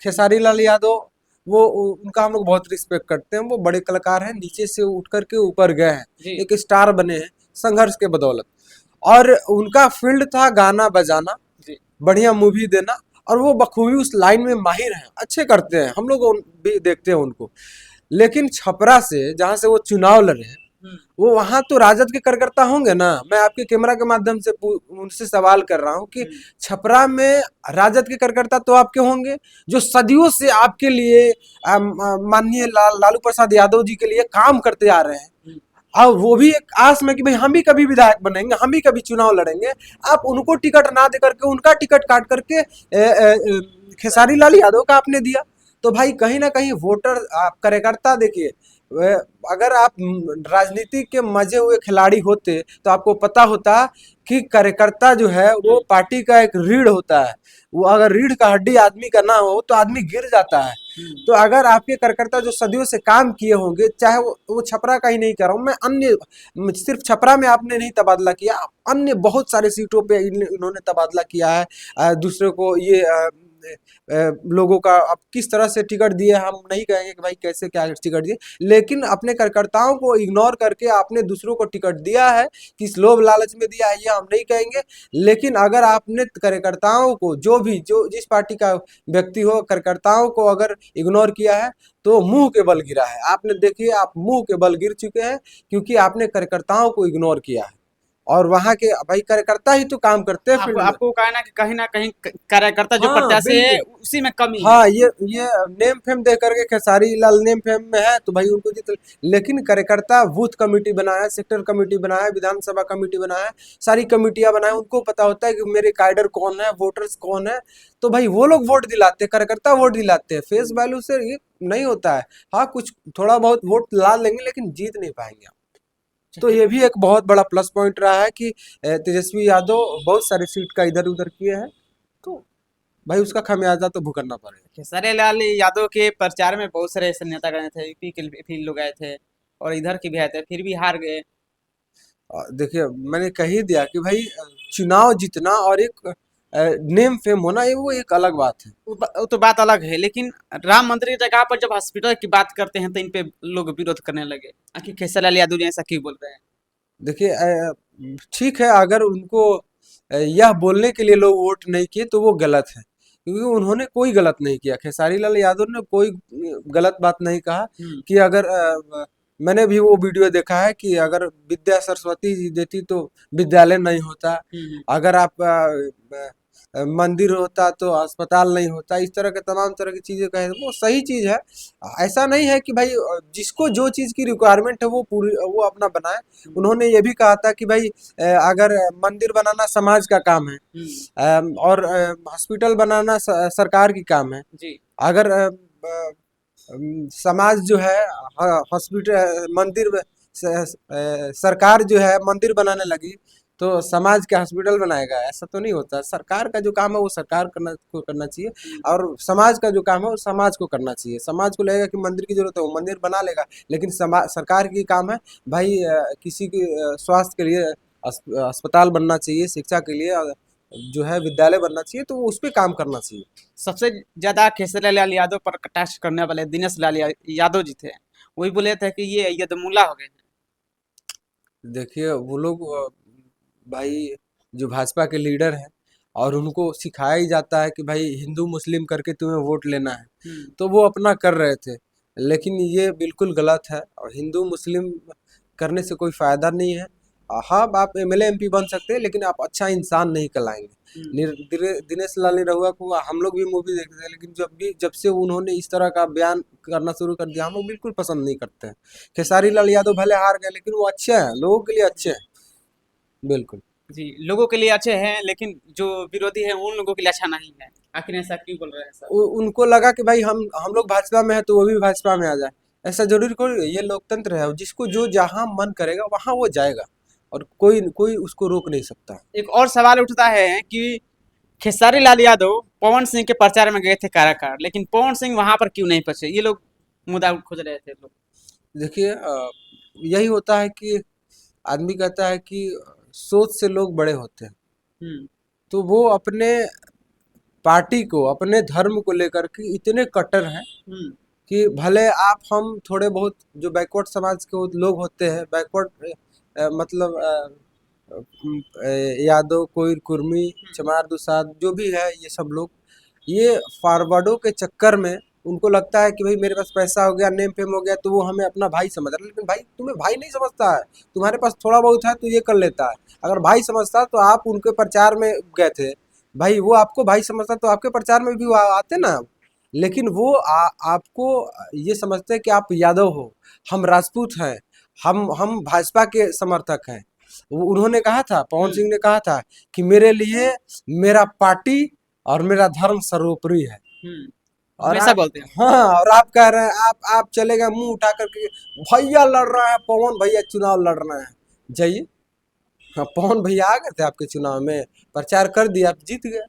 खेसारी लाल यादव वो उनका हम लोग बहुत रिस्पेक्ट करते हैं। वो बड़े कलाकार हैं, नीचे से उठ करके ऊपर गए हैं, जी। एक स्टार बने हैं संघर्ष के बदौलत। और उनका फील्ड था गाना बजाना, जी। बढ़िया मूवी देना, और वो बखूबी उस लाइन में माहिर हैं, अच्छे करते हैं, हम लोग भी देखते हैं उनको। लेकिन छपरा से जहाँ से वो चुनाव लड़े हैं, हम्म। वो वहां तो राजद के कार्यकर्ता होंगे ना। मैं आपके कैमरा के माध्यम से उनसे सवाल कर रहा हूँ कि छपरा में राजद के कार्यकर्ता तो आपके होंगे, जो सदियों से आपके लिए माननीय लालू प्रसाद यादव जी के लिए काम करते आ रहे हैं। और वो भी एक आस में कि भाई हम भी कभी विधायक बनेंगे, हम भी कभी चुनाव लड़ेंगे। आप उनको टिकट ना दे करके उनका टिकट काट करके खेसारी लाल यादव का आपने दिया। तो भाई कहीं ना कहीं वोटर कार्यकर्ता देखिए, अगर आप राजनीति के मजे हुए खिलाड़ी होते तो आपको पता होता कि कार्यकर्ता जो है वो पार्टी का एक रीढ़ होता है। वो अगर रीढ़ का हड्डी आदमी का ना हो तो आदमी गिर जाता है। तो अगर आपके कार्यकर्ता जो सदियों से काम किए होंगे, चाहे वो छपरा का ही नहीं कर रहा हूँ मैं, अन्य सिर्फ छपरा में आपने नहीं तबादला किया, अन्य बहुत सारे सीटों पे इन्होंने तबादला किया है। दूसरे को ये लोगों का अब किस तरह से टिकट दिए हम नहीं कहेंगे कि भाई कैसे क्या टिकट दिए, लेकिन अपने कार्यकर्ताओं को इग्नोर करके आपने दूसरों को टिकट दिया है। किस लोभ लालच में दिया है ये हम नहीं कहेंगे, लेकिन अगर आपने कार्यकर्ताओं को जो जिस पार्टी का व्यक्ति हो, कार्यकर्ताओं को अगर इग्नोर किया है तो मुंह के बल गिरा है। आपने देखिए, आप मुंह के बल गिर चुके हैं, क्योंकि आपने कार्यकर्ताओं को इग्नोर किया है। और वहां के भाई कार्यकर्ता ही तो काम करते हैं आपको फील्ड में। आपको कहना है कि कहीं ना कहीं कार्यकर्ता जो हाँ प्रत्याशी है बिल्कुल। उसी में कमी है। हाँ, ये नेम फेम दे करके खेसारी लाल नेम फेम में है तो भाई उनको जीत, लेकिन कार्यकर्ता बूथ कमेटी बनाया, सेक्टर कमेटी बनाया, विधानसभा कमेटी बनाया, सारी कमेटियां बनाए, उनको पता होता है कि मेरे कैडर कौन है, वोटर्स कौन है। तो भाई वो लोग वोट दिलाते हैं, कार्यकर्ता वोट दिलाते हैं, फेस वैल्यू से ये नहीं होता है। हाँ, कुछ थोड़ा बहुत वोट ला लेंगे लेकिन जीत नहीं पाएंगे आप। तो ये भी एक बहुत बड़ा प्लस पॉइंट रहा है कि तेजस्वी यादव बहुत सारे सीट का इधर उधर किए हैं, तो भाई उसका खमियाजा तो भुगतना पड़ेगा। खेसारी लाल यादव के प्रचार में बहुत सारे ऐसे नेता गए थे, यूपी के भी लोग आए थे और इधर के भी आए थे, फिर भी हार गए। देखिए, मैंने कह ही दिया कि भाई चुनाव जीतना और एक नेम फेम होना, ये वो एक अलग बात है। वो तो बात अलग है, लेकिन राम मंदिर की जगह पर जब हॉस्पिटल की बात करते हैं तो इन पे लोग विरोध करने लगे। आखिर खेसारी लाल यादव जी ऐसा क्यों बोल रहे हैं? देखिए, ठीक है, अगर उनको यह बोलने के लिए लोग वोट नहीं किए तो वो गलत है, क्योंकि उन्होंने कोई गलत नहीं किया। खेसारी लाल यादव ने कोई गलत बात नहीं कहा। हम्म। कि अगर मैंने भी वो वीडियो देखा है कि अगर विद्या सरस्वती जी देती तो विद्यालय नहीं होता। हम्म। अगर आप मंदिर होता तो अस्पताल नहीं होता। इस तरह के तमाम तरह की चीजें कहे, वो सही चीज है। ऐसा नहीं है कि भाई जिसको जो चीज की रिक्वायरमेंट है वो पूरी वो अपना बनाए। उन्होंने ये भी कहा था कि भाई अगर मंदिर बनाना समाज का काम है, और हॉस्पिटल बनाना सरकार की काम है। जी। अगर समाज जो है हॉस्पिटल मंदिर सरकार जो है मंदिर बनाने लगी तो समाज के हॉस्पिटल बनाएगा, ऐसा तो नहीं होता। सरकार का जो काम है वो सरकार को करना चाहिए, और समाज का जो काम है वो समाज को करना चाहिए। समाज को लगेगा कि मंदिर की जरूरत है, वो मंदिर बना लेगा, लेकिन सरकार की काम है भाई किसी के स्वास्थ्य के लिए अस्पताल बनना चाहिए, शिक्षा के लिए जो है विद्यालय बनना चाहिए, तो वो उस पर काम करना चाहिए। सबसे ज्यादा खेसारी लाल यादव पर कटाक्ष करने वाले दिनेश लाल यादव जी थे। वही बोले थे कि ये यदमुल्ला हो गए हैं। देखिए वो लोग भाई जो भाजपा के लीडर हैं, और उनको सिखाया ही जाता है कि भाई हिंदू मुस्लिम करके तुम्हें वोट लेना है, तो वो अपना कर रहे थे। लेकिन ये बिल्कुल गलत है, और हिंदू मुस्लिम करने से कोई फायदा नहीं है। हाँ, आप एमएलए एमपी बन सकते हैं, लेकिन आप अच्छा इंसान नहीं कहलाएंगे। दिनेश लाल निरहुआ को हम लोग भी मूवी देखते हैं, लेकिन जब से उन्होंने इस तरह का बयान करना शुरू कर दिया, हम लोग बिल्कुल पसंद नहीं करते हैं। खेसारी लाल यादव भले हार गए, लेकिन वो अच्छे हैं, लोगों के लिए अच्छे हैं। बिल्कुल। जी, लोगों के लिए अच्छे हैं, लेकिन जो विरोधी है उन लोगों के लिए अच्छा नहीं है। आखिर ऐसा क्यों बोल रहे हैं सर? उनको लगा कि भाई हम लोग भाजपा में है तो वो भी भाजपा में आ जाए। ऐसा जरूरी कोई, ये लोकतंत्र है, जिसको जो जहां मन करेगा वहां वो जाएगा, और कोई कोई उसको रोक नहीं सकता। एक और सवाल उठता है कि खेसारी लाल यादव पवन सिंह के प्रचार में गए थे काराकाट, लेकिन पवन सिंह वहां पर क्यों नहीं पहुंचे? ये लोग मुद्दा खोज रहे थे लोग। देखिए, यही होता है कि आदमी कहता है कि सोच से लोग बड़े होते हैं। हम्म। तो वो अपने पार्टी को, अपने धर्म को लेकर के इतने कट्टर हैं कि भले आप हम थोड़े बहुत जो बैकवर्ड समाज के लोग होते हैं, बैकवर्ड मतलब यादव, कोई कुर्मी, चमार दुसाद, जो भी है ये सब लोग, ये फॉरवर्डों के चक्कर में उनको लगता है कि भाई मेरे पास पैसा हो गया, नेम फेम हो गया, तो वो हमें अपना भाई समझ रहा है। लेकिन भाई तुम्हें भाई नहीं समझता है, तुम्हारे पास थोड़ा बहुत है तो ये कर लेता है। अगर भाई समझता तो आप उनके प्रचार में गए थे, भाई वो आपको भाई समझता तो आपके प्रचार में भी वो आते ना। लेकिन वो आपको ये समझते हैं कि आप यादव हो, हम राजपूत हैं, हम भाजपा के समर्थक हैं। उन्होंने कहा था, पवन सिंह ने कहा था कि मेरे लिए मेरा पार्टी और मेरा धर्म सर्वोपरि है। और हमेशा आप, बोलते हैं। हाँ, और आप कह रहे हैं, आप चले गए मुंह उठा करके, भैया लड़ रहा है, पवन भैया चुनाव लड़ रहे हैं, जाइए। हाँ, पवन भैया आ गए थे आपके चुनाव में, प्रचार कर दिया, आप जीत गए।